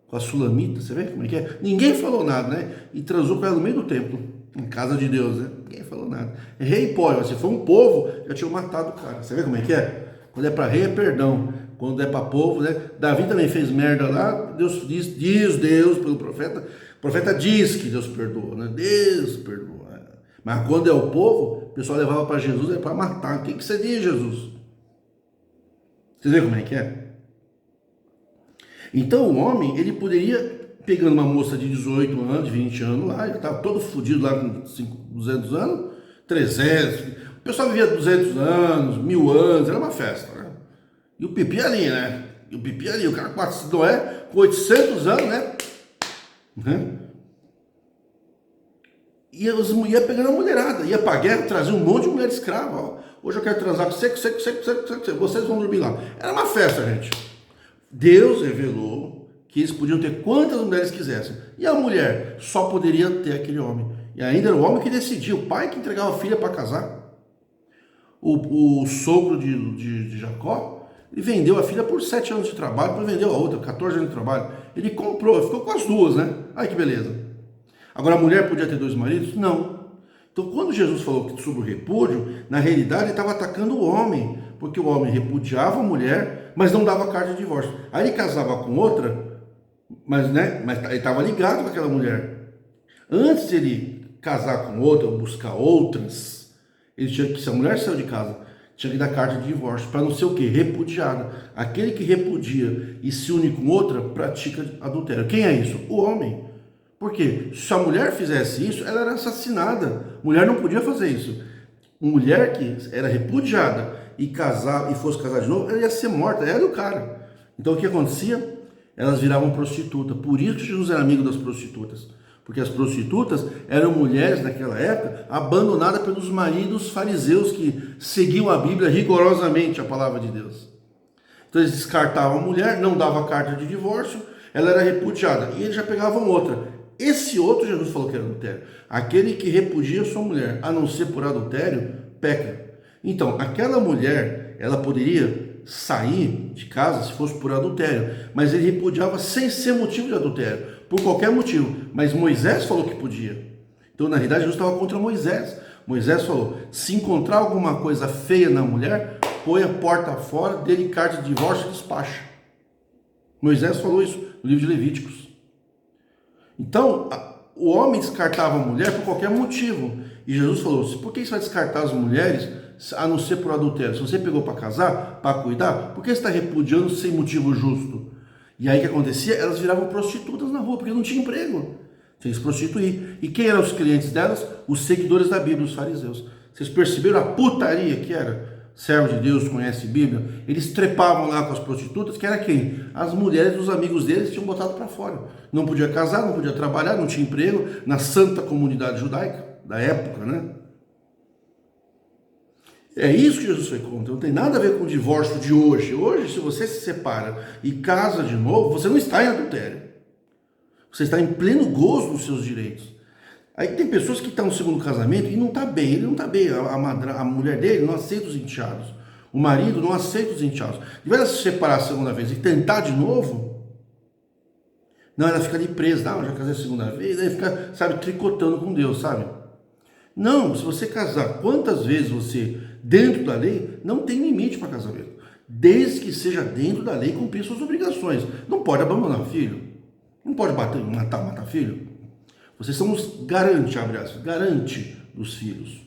Speaker 1: com a Sulamita, você vê como é que é? Ninguém falou nada, né? E transou com ela no meio do templo, em casa de Deus, né? Ninguém falou nada. Rei pode, se for um povo, já tinham matado o cara. Você vê como é que é? Quando é para rei é perdão, quando é para povo, né? Davi também fez merda lá, Deus diz Deus pelo profeta, o profeta diz que Deus perdoa, né? Deus perdoa. Mas quando é o povo, o pessoal levava para Jesus para matar. O que você diz, Jesus? Vocês veem como é que é? Então o homem, ele poderia, pegando uma moça de 18 anos, de 20 anos lá, ele estava todo fodido lá com 200 anos, 300, o pessoal vivia 200 anos, 1000 anos, era uma festa, né? E o pipi ali, né? E o pipi ali, o cara com 800 anos, né? ia pegando a mulherada, ia pra guerra, trazia um monte de mulher escrava. Ó. Hoje eu quero transar com você, vocês vão dormir lá. Era uma festa, gente. Deus revelou que eles podiam ter quantas mulheres quisessem. E a mulher só poderia ter aquele homem. E ainda era o homem que decidia, o pai que entregava a filha para casar. O sogro de Jacó, ele vendeu a filha por 7 anos de trabalho, depois vendeu a outra, 14 anos de trabalho. Ele comprou, ficou com as duas, né? Ai que beleza. Agora a mulher podia ter 2 maridos? Não. Então quando Jesus falou sobre o repúdio, na realidade ele estava atacando o homem, porque o homem repudiava a mulher, mas não dava carta de divórcio. Aí ele casava com outra, mas ele estava ligado com aquela mulher. Antes de ele casar com outra, ou buscar outras, ele tinha que, se a mulher saiu de casa, tinha que dar carta de divórcio, para não ser o quê? Repudiada. Aquele que repudia e se une com outra, pratica adultério. Quem é isso? O homem. Por quê? Se a mulher fizesse isso, ela era assassinada. Mulher não podia fazer isso. Mulher que era repudiada e fosse casar de novo, ela ia ser morta, ela e o cara. Então o que acontecia? Elas viravam prostituta. Por isso que Jesus era amigo das prostitutas. Porque as prostitutas eram mulheres naquela época abandonadas pelos maridos fariseus que seguiam a Bíblia rigorosamente, a palavra de Deus. Então eles descartavam a mulher, não dava carta de divórcio, ela era repudiada e eles já pegavam outra. Esse outro Jesus falou que era adultério. Aquele que repudia sua mulher, a não ser por adultério, peca. Então, aquela mulher, ela poderia sair de casa se fosse por adultério, mas ele repudiava sem ser motivo de adultério. Por qualquer motivo, mas Moisés falou que podia. Então, na realidade, Jesus estava contra Moisés. Moisés falou: se encontrar alguma coisa feia na mulher, põe a porta fora, dê-lhe carta de divórcio e despacha. Moisés falou isso no livro de Levíticos. Então, o homem descartava a mulher por qualquer motivo. E Jesus falou: por que você vai descartar as mulheres, a não ser por adultério? Se você pegou para casar, para cuidar, por que você está repudiando sem motivo justo? E aí o que acontecia? Elas viravam prostitutas na rua, porque não tinha emprego. Tinha que se prostituir. E quem eram os clientes delas? Os seguidores da Bíblia, os fariseus. Vocês perceberam a putaria que era? Servo de Deus, conhece Bíblia. Eles trepavam lá com as prostitutas, que era quem? As mulheres dos amigos deles tinham botado para fora. Não podia casar, não podia trabalhar, não tinha emprego, na santa comunidade judaica da época, né? É isso que Jesus foi contra, não tem nada a ver com o divórcio de hoje. Hoje, se você se separa e casa de novo, você não está em adultério. Você está em pleno gozo dos seus direitos. Aí tem pessoas que estão no segundo casamento e não está bem, ele não está bem. A mulher dele não aceita os enteados. O marido não aceita os enteados. De vez se separar a segunda vez e tentar de novo, não, ela fica ali presa. Não, eu já casei a segunda vez, aí fica, sabe, tricotando com Deus, sabe? Não, se você casar, quantas vezes você, dentro da lei, não tem limite para casamento. Desde que seja dentro da lei cumprir suas obrigações. Não pode abandonar filho. Não pode matar filho. Vocês são os garante, abre aspas, garante dos filhos.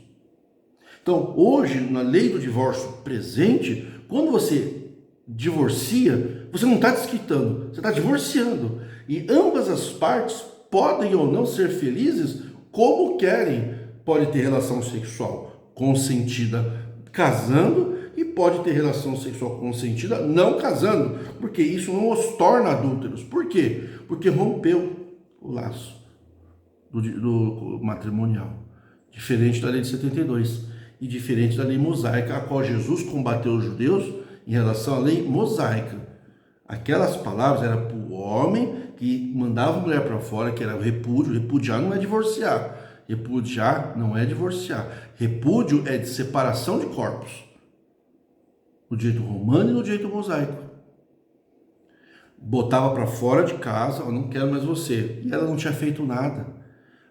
Speaker 1: Então, hoje, na lei do divórcio presente, quando você divorcia, você não está desquitando, você está divorciando. E ambas as partes podem ou não ser felizes como querem. Pode ter relação sexual consentida casando e pode ter relação sexual consentida não casando, porque isso não os torna adúlteros. Por quê? Porque rompeu o laço do matrimonial. Diferente da lei de 72 e diferente da lei mosaica, a qual Jesus combateu os judeus em relação à lei mosaica. Aquelas palavras eram para o homem que mandava a mulher para fora, que era o repúdio. Repudiar não é divorciar. Repudiar não é divorciar. Repúdio é de separação de corpos. No direito romano e no direito mosaico. Botava para fora de casa, eu não quero mais você. E ela não tinha feito nada.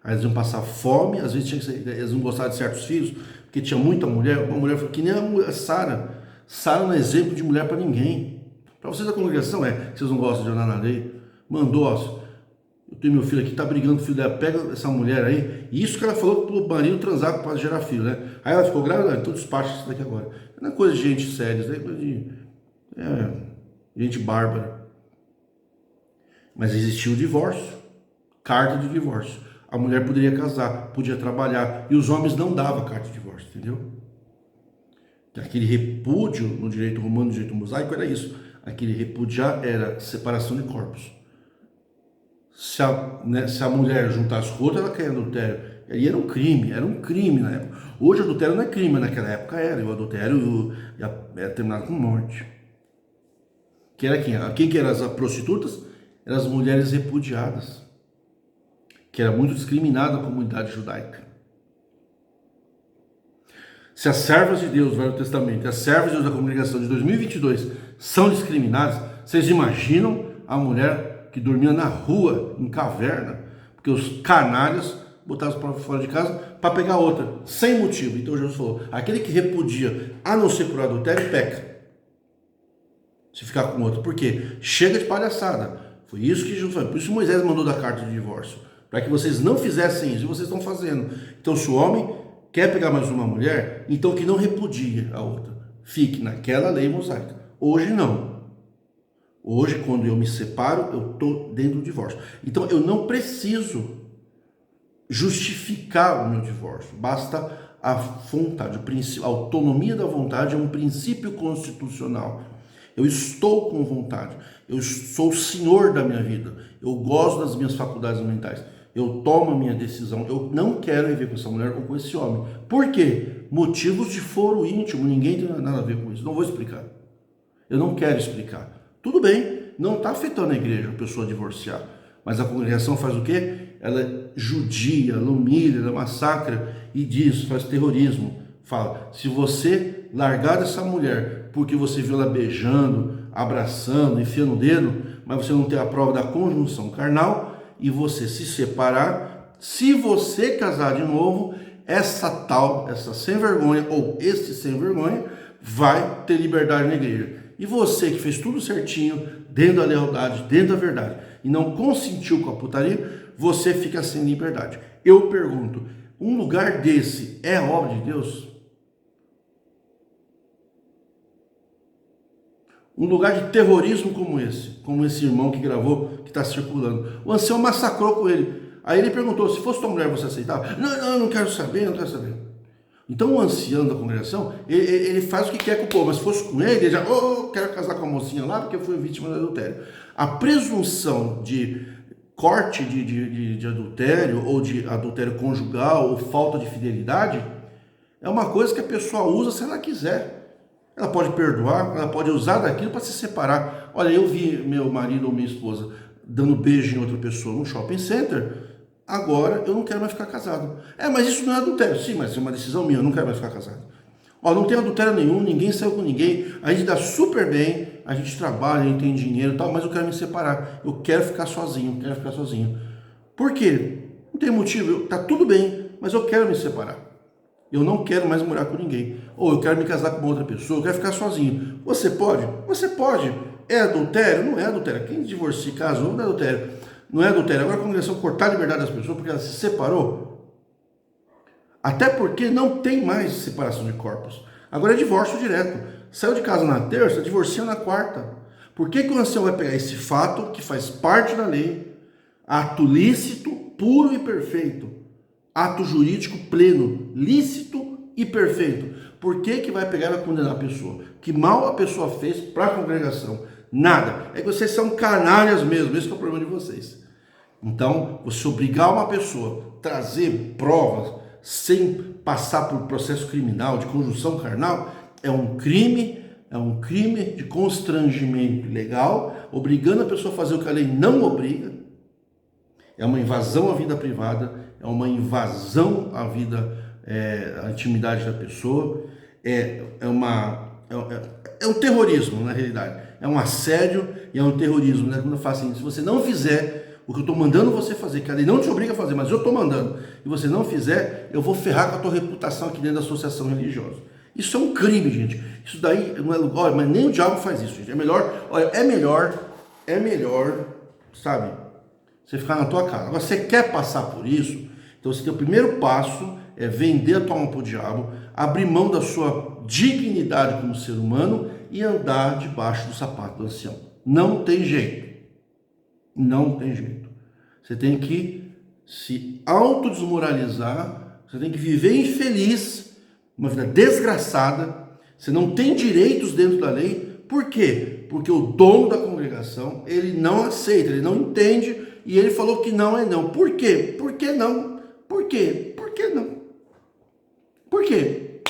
Speaker 1: Aí eles iam passar fome, às vezes eles não gostavam de certos filhos, porque tinha muita mulher. Uma mulher falou que nem a Sara. Sara não é exemplo de mulher para ninguém. Para vocês da congregação vocês não gostam de andar na lei. Mandou, ó, eu tenho meu filho aqui, tá brigando com o filho dela, pega essa mulher aí. E isso que ela falou pro marido transar para gerar filho, né? Aí ela ficou grávida, então despacha isso daqui agora. Não é coisa de gente séria, isso é coisa de gente bárbara. Mas existia o divórcio, carta de divórcio. A mulher poderia casar, podia trabalhar, e os homens não davam carta de divórcio, entendeu? Aquele repúdio no direito romano, no direito mosaico, era isso. Aquele repudiar era separação de corpos. Se a mulher juntasse com outra, ela caía em adultério. E era um crime na época. Hoje o adultério não é crime, mas naquela época era. E o adultério era terminado com morte. Que era quem? Quem que eram as prostitutas? Eram as mulheres repudiadas, que era muito discriminada na comunidade judaica. Se as servas de Deus do Velho Testamento e as servas de Deus da congregação de 2022 são discriminadas, vocês imaginam a mulher que dormia na rua, em caverna, porque os canalhas botavam para fora de casa para pegar outra, sem motivo. Então Jesus falou, aquele que repudia, a não ser por adultério, peca. Se ficar com outro. Por quê? Chega de palhaçada. Foi isso que Jesus falou. Por isso Moisés mandou dar carta de divórcio. Para que vocês não fizessem isso. E vocês estão fazendo. Então se o homem quer pegar mais uma mulher, então que não repudie a outra. Fique naquela lei mosaica. Hoje não. Hoje, quando eu me separo, eu estou dentro do divórcio. Então eu não preciso justificar o meu divórcio. Basta a vontade. A autonomia da vontade é um princípio constitucional. Eu estou com vontade, eu sou o senhor da minha vida, eu gosto das minhas faculdades mentais, eu tomo a minha decisão, eu não quero viver com essa mulher ou com esse homem. Por quê? Motivos de foro íntimo, ninguém tem nada a ver com isso, não vou explicar. Eu não quero explicar. Tudo bem, não está afetando a igreja a pessoa divorciar, mas a congregação faz o quê? Ela judia, ela humilha, ela massacra e diz, faz terrorismo. Fala, se você largar dessa mulher porque você viu ela beijando, abraçando, enfiando o dedo, mas você não tem a prova da conjunção carnal, e você se separar, se você casar de novo, essa sem vergonha, ou esse sem vergonha, vai ter liberdade na igreja. E você que fez tudo certinho, dentro da lealdade, dentro da verdade, e não consentiu com a putaria, você fica sem liberdade. Eu pergunto, um lugar desse é obra de Deus? Um lugar de terrorismo como esse irmão que gravou, que está circulando. O ancião massacrou com ele. Aí ele perguntou, se fosse tua mulher, você aceitava? Não, não quero saber, não quero saber. Então o ancião da congregação, ele faz o que quer com o povo, mas se fosse com ele já, quero casar com a mocinha lá, porque eu fui vítima de adultério. A presunção de corte de adultério, ou de adultério conjugal, ou falta de fidelidade, é uma coisa que a pessoa usa se ela quiser. Ela pode perdoar, ela pode usar daquilo para se separar. Olha, eu vi meu marido ou minha esposa dando beijo em outra pessoa no shopping center, agora eu não quero mais ficar casado. Mas isso não é adultério. Sim, mas é uma decisão minha, eu não quero mais ficar casado. Não tem adultério nenhum, ninguém saiu com ninguém, a gente dá super bem, a gente trabalha, a gente tem dinheiro e tal, mas eu quero me separar, eu quero ficar sozinho, Por quê? Não tem motivo, tá tudo bem, mas eu quero me separar. Eu não quero mais morar com ninguém. Ou eu quero me casar com uma outra pessoa, eu quero ficar sozinho. Você pode? Você pode. É adultério? Não é adultério. Quem divorcia e casou não é adultério. Não é adultério. Agora a congregação cortar a liberdade das pessoas porque ela se separou. Até porque não tem mais separação de corpos. Agora é divórcio direto. Saiu de casa na terça, divorcia na quarta. Por que o ancião vai pegar esse fato que faz parte da lei, ato lícito, puro e perfeito, ato jurídico pleno, lícito e perfeito? Por que vai pegar e vai condenar a pessoa? Que mal a pessoa fez para a congregação? Nada. É que vocês são canalhas mesmo. Esse é o problema de vocês. Então, você obrigar uma pessoa a trazer provas sem passar por processo criminal de conjunção carnal é um crime de constrangimento legal, obrigando a pessoa a fazer o que a lei não obriga. É uma invasão à vida privada, é uma invasão à vida, à intimidade da pessoa, é um terrorismo, na realidade. É um assédio e é um terrorismo, né? Quando eu faço assim, se você não fizer o que eu estou mandando você fazer, que a lei não te obriga a fazer, mas eu estou mandando, e você não fizer, eu vou ferrar com a tua reputação aqui dentro da associação religiosa. Isso é um crime, gente. Isso daí não é lugar, mas nem o diabo faz isso, gente. É melhor, sabe, você ficar na tua casa. Agora, você quer passar por isso, então você tem o primeiro passo, é vender a tua alma para o diabo, abrir mão da sua dignidade como ser humano e andar debaixo do sapato do ancião. Não tem jeito. Não tem jeito. Você tem que se autodesmoralizar, você tem que viver infeliz, uma vida desgraçada, você não tem direitos dentro da lei. Por quê? Porque o dono da congregação, ele não aceita, ele não entende, e ele falou que não é não. Por quê? Por que não? Por quê? Por que não? Por quê?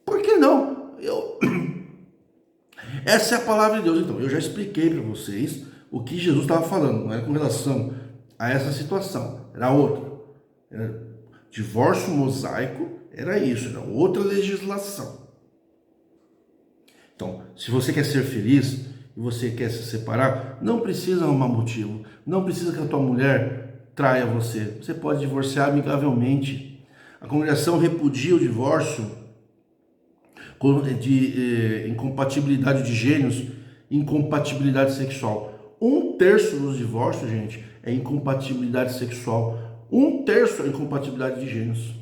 Speaker 1: Por que não? Essa é a palavra de Deus. Então, eu já expliquei para vocês o que Jesus estava falando, não era com relação a essa situação, era outra. Era divórcio mosaico, era isso, era outra legislação. Então, se você quer ser feliz e você quer se separar, não precisa arrumar motivo, não precisa que a tua mulher traia você. Você pode divorciar amigavelmente. A congregação repudia o divórcio de incompatibilidade de gênios, incompatibilidade sexual. 1/3 dos divórcios, gente, é incompatibilidade sexual. 1/3 é incompatibilidade de gênios.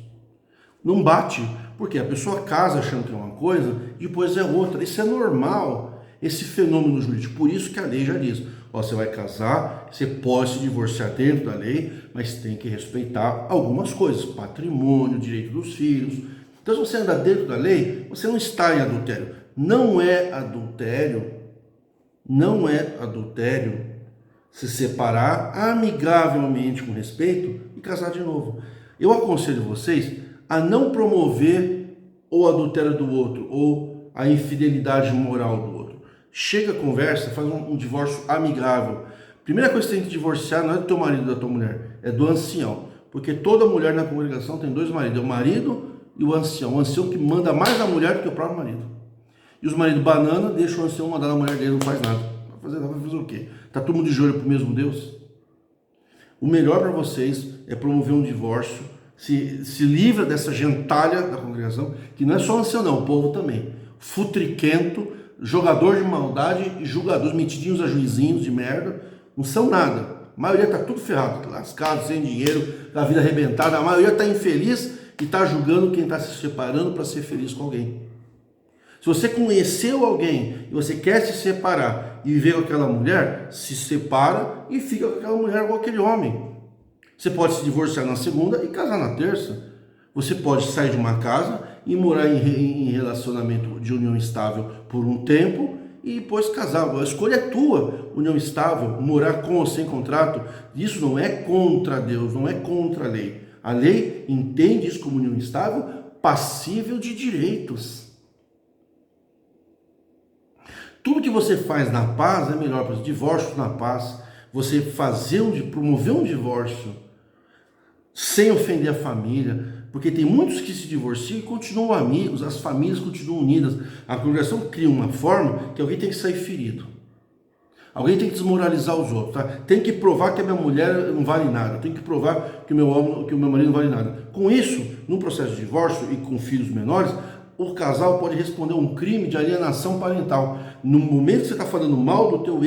Speaker 1: Não bate, porque a pessoa casa achando que é uma coisa, depois é outra. Isso é normal, esse fenômeno jurídico. Por isso que a lei já diz, ó, você vai casar, você pode se divorciar dentro da lei, mas tem que respeitar algumas coisas, patrimônio, direito dos filhos. Então, se você anda dentro da lei, você não está em adultério. Não é adultério se separar amigavelmente, com respeito, e casar de novo. Eu aconselho vocês a não promover o adultério do outro ou a infidelidade moral do outro. Chega a conversa, faz um divórcio amigável. Primeira coisa que você tem que divorciar não é do teu marido ou da tua mulher, é do ancião. Porque toda mulher na congregação tem 2 maridos, é o marido e o ancião que manda mais na mulher do que o próprio marido. E os maridos banana deixam o ancião mandar na mulher dele, não faz nada. Vai fazer o quê? Tá todo mundo de joelho pro mesmo Deus? O melhor para vocês é promover um divórcio, se livra dessa gentalha da congregação, que não é só o ancião não, o povo também. Futriquento, jogador de maldade e julgadores, metidinhos a juizinhos de merda, não são nada. A maioria tá tudo ferrado, lascado, sem dinheiro, com a vida arrebentada, a maioria tá infeliz e está julgando quem está se separando para ser feliz com alguém. Se você conheceu alguém e você quer se separar e viver com aquela mulher, se separa e fica com aquela mulher ou com aquele homem. Você pode se divorciar na segunda e casar na terça. Você pode sair de uma casa e morar em relacionamento de união estável por um tempo e depois casar. A escolha é tua, união estável, morar com ou sem contrato. Isso não é contra Deus, não é contra a lei. A lei entende isso como união estável, passível de direitos. Tudo que você faz na paz é melhor para os divórcios na paz. Você promover um divórcio sem ofender a família, porque tem muitos que se divorciam e continuam amigos, as famílias continuam unidas. A congregação cria uma forma que alguém tem que sair ferido. Alguém tem que desmoralizar os outros, tá? Tem que provar que a minha mulher não vale nada, tem que provar que o meu marido não vale nada. Com isso, no processo de divórcio e com filhos menores, o casal pode responder um crime de alienação parental. No momento que você está falando mal do teu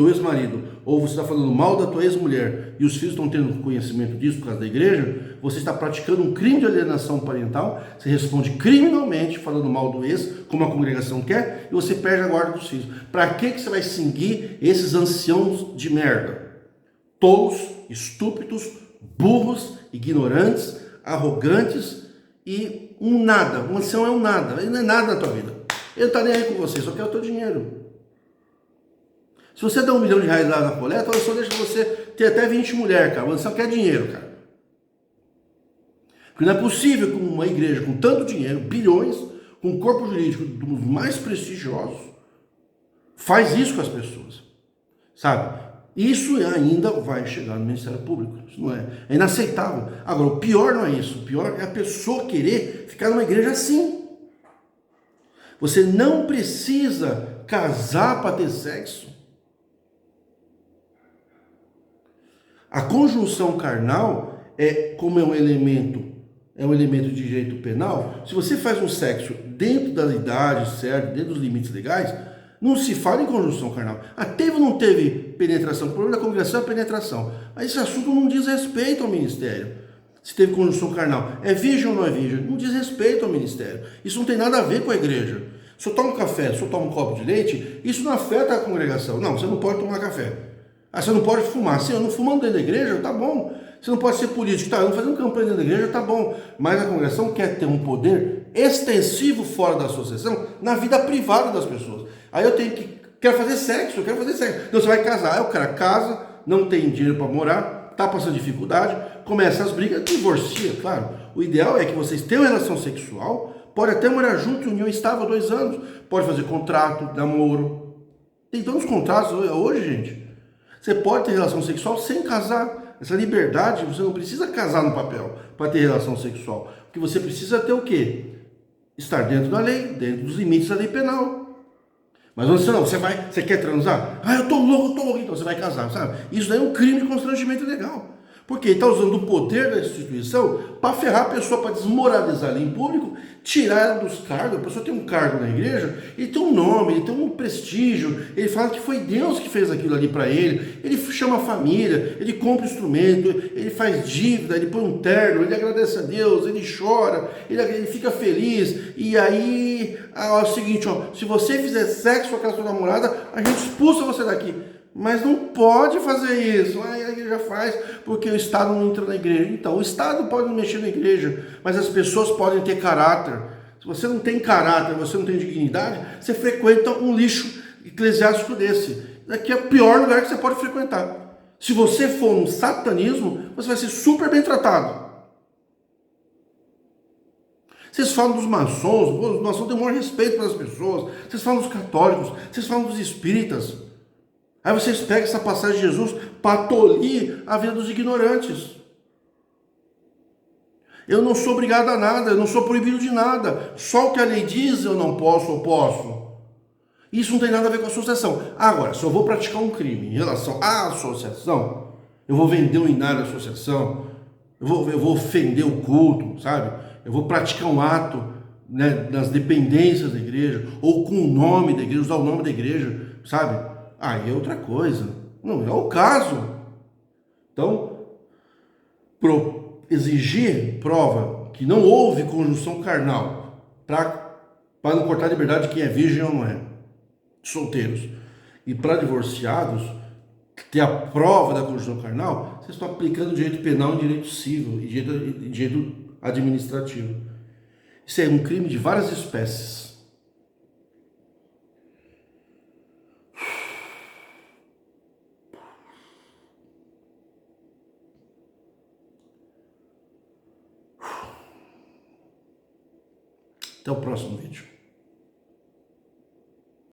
Speaker 1: ex-marido, ou você está falando mal da tua ex-mulher, e os filhos estão tendo conhecimento disso por causa da igreja, você está praticando um crime de alienação parental, você responde criminalmente falando mal do ex, como a congregação quer, e você perde a guarda dos filhos. Para que você vai seguir esses anciãos de merda? Tolos, estúpidos, burros, ignorantes, arrogantes e um nada. Um ancião é um nada, ele não é nada na tua vida. Ele não está nem aí com você, só quer o teu dinheiro. Se você der R$1 milhão lá na coleta, eu só deixo você ter até 20 mulheres, cara. O ancião quer dinheiro, cara. Porque não é possível que uma igreja com tanto dinheiro, bilhões, com um corpo jurídico dos mais prestigiosos, faz isso com as pessoas. Sabe? Isso ainda vai chegar no Ministério Público. Isso não é. É inaceitável. Agora, o pior não é isso. O pior é a pessoa querer ficar numa igreja assim. Você não precisa casar para ter sexo. A conjunção carnal como é um elemento de direito penal. Se você faz um sexo dentro da idade certa, dentro dos limites legais, não se fala em conjunção carnal. Teve ou não teve penetração? O problema da congregação é a penetração. Mas esse assunto não diz respeito ao ministério. Se teve conjunção carnal, é virgem ou não é virgem? Não diz respeito ao ministério. Isso não tem nada a ver com a igreja. Se eu tomo café, se eu tomo um copo de leite, isso não afeta a congregação. Não, você não pode tomar café. Você não pode fumar. Se eu não fumando dentro da igreja, tá bom. Você não pode ser político. Tá, eu não fazendo campanha dentro da igreja, tá bom. Mas a congregação quer ter um poder extensivo fora da associação na vida privada das pessoas. Aí eu quero fazer sexo. Então você vai casar. Aí o cara casa, não tem dinheiro para morar, tá passando dificuldade, começa as brigas, divorcia, claro. O ideal é que vocês tenham relação sexual, pode até morar junto, união estável 2 anos, pode fazer contrato, namoro. Tem tantos contratos hoje, gente. Você pode ter relação sexual sem casar. Essa liberdade, você não precisa casar no papel para ter relação sexual. O que você precisa ter o quê? Estar dentro da lei, dentro dos limites da lei penal. Mas você quer transar? Ah, eu tô louco, então você vai casar, sabe? Isso daí é um crime de constrangimento ilegal. Porque ele está usando o poder da instituição para ferrar a pessoa, para desmoralizar ela em público, tirar ela dos cargos. A pessoa tem um cargo na igreja, ele tem um nome, ele tem um prestígio, ele fala que foi Deus que fez aquilo ali para ele chama a família, ele compra instrumento, ele faz dívida, ele põe um terno, ele agradece a Deus, ele chora, ele fica feliz. E aí, é o seguinte, se você fizer sexo com aquela sua namorada, a gente expulsa você daqui. Mas não pode fazer isso, a igreja faz, porque o Estado não entra na igreja. Então, o Estado pode não mexer na igreja, mas as pessoas podem ter caráter. Se você não tem caráter, você não tem dignidade, você frequenta um lixo eclesiástico desse. Daqui é o pior lugar que você pode frequentar. Se você for um satanismo, você vai ser super bem tratado. Vocês falam dos maçons, os maçons têm o maior respeito pelas pessoas. Vocês falam dos católicos, vocês falam dos espíritas. Aí vocês pegam essa passagem de Jesus para tolir a vida dos ignorantes. Eu não sou obrigado a nada, eu não sou proibido de nada. Só o que a lei diz eu não posso ou posso. Isso não tem nada a ver com associação. Agora, se eu vou praticar um crime em relação à associação, eu vou vender um inário à associação, eu vou ofender o culto, sabe? Eu vou praticar um ato, né, nas dependências da igreja, ou com o nome da igreja, usar o nome da igreja, sabe? Aí é outra coisa. Não é o caso. Então, exigir prova que não houve conjunção carnal para não cortar a liberdade de quem é virgem ou não é, solteiros, e para divorciados, ter a prova da conjunção carnal, vocês estão aplicando direito penal em direito civil e direito administrativo. Isso é um crime de várias espécies. Até o próximo vídeo.